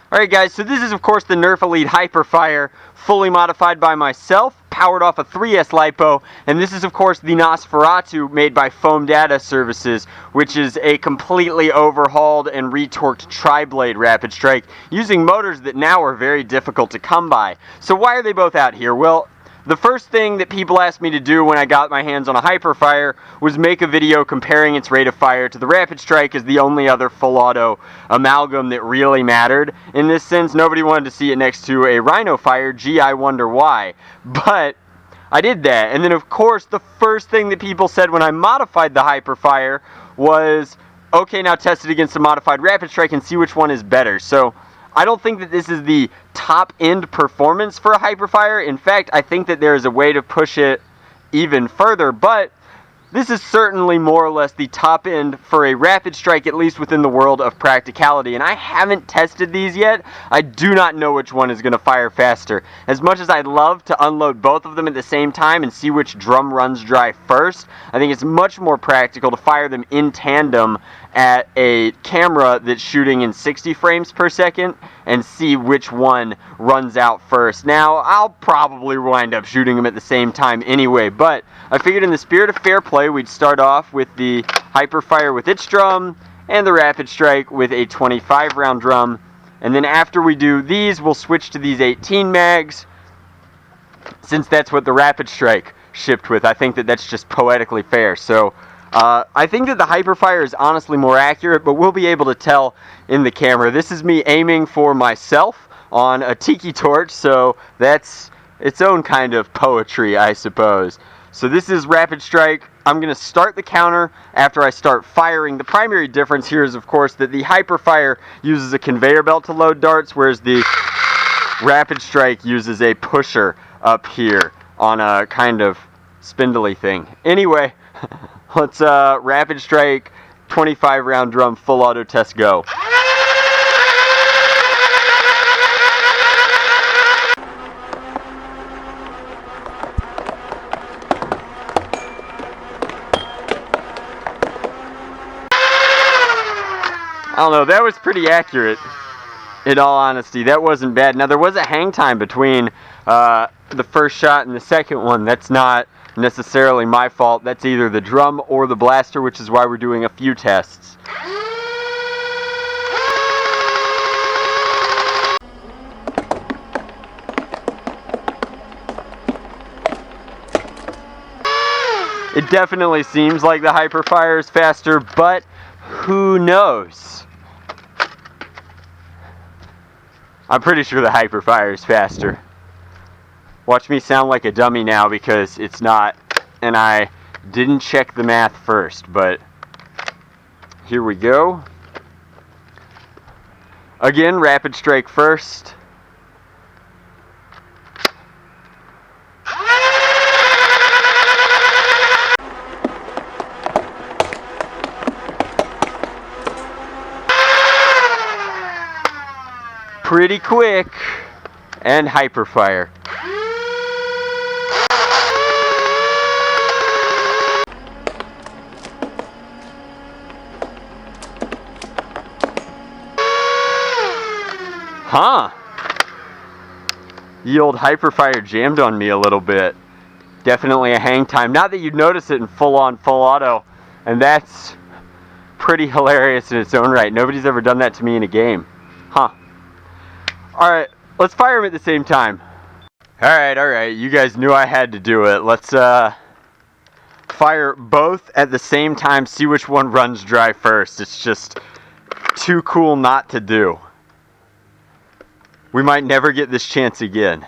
Alright guys, so this is of course the Nerf Elite Hyperfire, fully modified by myself, powered off a 3S LiPo, and this is of course the Nosferatu made by Foam Data Services, which is a completely overhauled and retorqued tri-blade Rapidstrike, using motors that now are very difficult to come by. So why are they both out here? Well, the first thing that people asked me to do when I got my hands on a Hyperfire was make a video comparing its rate of fire to the Rapidstrike as the only other full auto amalgam that really mattered. In this sense, nobody wanted to see it next to a Rhinofire, gee, I wonder why. But I did that, and then of course the first thing that people said when I modified the Hyperfire was, okay, now test it against a modified Rapidstrike and see which one is better. So I don't think that this is the top-end performance for a Hyperfire. In fact, I think that there is a way to push it even further, but this is certainly more or less the top end for a Rapidstrike, at least within the world of practicality. And I haven't tested these yet. I do not know which one is going to fire faster. As much as I'd love to unload both of them at the same time and see which drum runs dry first, I think it's much more practical to fire them in tandem at a camera that's shooting in 60 frames per second and see which one runs out first. Now, I'll probably wind up shooting them at the same time anyway, but I figured in the spirit of fair play, we'd start off with the Hyperfire with its drum and the Rapidstrike with a 25 round drum. And then after we do these, we'll switch to these 18 mags, since that's what the Rapidstrike shipped with. I think that that's just poetically fair. So I think that the Hyperfire is honestly more accurate, but we'll be able to tell in the camera. This is me aiming for myself on a tiki torch, so that's its own kind of poetry, I suppose. So this is Rapidstrike. I'm going to start the counter after I start firing. The primary difference here is, of course, that the Hyperfire uses a conveyor belt to load darts, whereas the Rapidstrike uses a pusher up here on a kind of spindly thing. Anyway, let's Rapidstrike 25 round drum full auto test go. I don't know, that was pretty accurate, in all honesty. That wasn't bad. Now, there was a hang time between the first shot and the second one. That's not necessarily my fault. That's either the drum or the blaster, which is why we're doing a few tests. It definitely seems like the Hyperfire is faster, but who knows? I'm pretty sure the Hyperfire is faster. Watch me sound like a dummy now because it's not, and I didn't check the math first, but here we go. Again, Rapidstrike first. Pretty quick, and Hyperfire. Huh. The old Hyperfire jammed on me a little bit. Definitely a hang time. Not that you'd notice it in full-on full auto, and that's pretty hilarious in its own right. Nobody's ever done that to me in a game. Huh. Alright, let's fire them at the same time. Alright, you guys knew I had to do it. Let's fire both at the same time, see which one runs dry first. It's just too cool not to do. We might never get this chance again.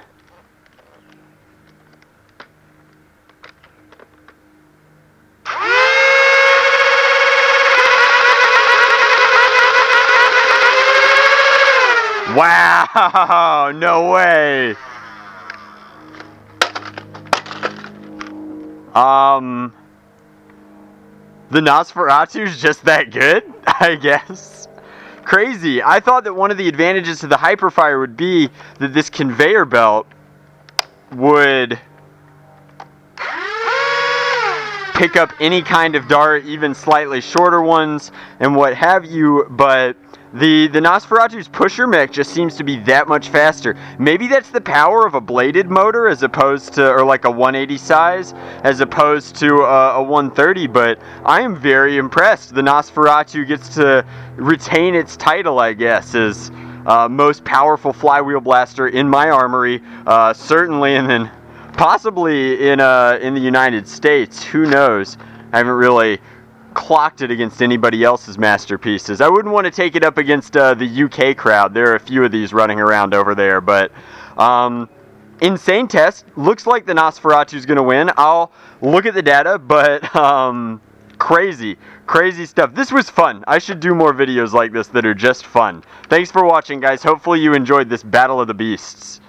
Wow, no way. The Nosferatu's just that good, I guess. Crazy. I thought that one of the advantages to the Hyperfire would be that this conveyor belt would pick up any kind of dart, even slightly shorter ones and what have you, but the Nosferatu's pusher mech just seems to be that much faster. Maybe that's the power of a bladed motor as opposed to, or like a 180 size, as opposed to a 130, but I am very impressed. The Nosferatu gets to retain its title, I guess, as most powerful flywheel blaster in my armory, certainly, and then possibly in the United States. Who knows? I haven't really clocked it against anybody else's masterpieces. I wouldn't want to take it up against the UK crowd. There are a few of these running around over there, but insane test. Looks like the Nosferatu's going to win. I'll look at the data, but crazy stuff. This was fun. I should do more videos like this that are just fun. Thanks for watching, guys. Hopefully you enjoyed this Battle of the Beasts.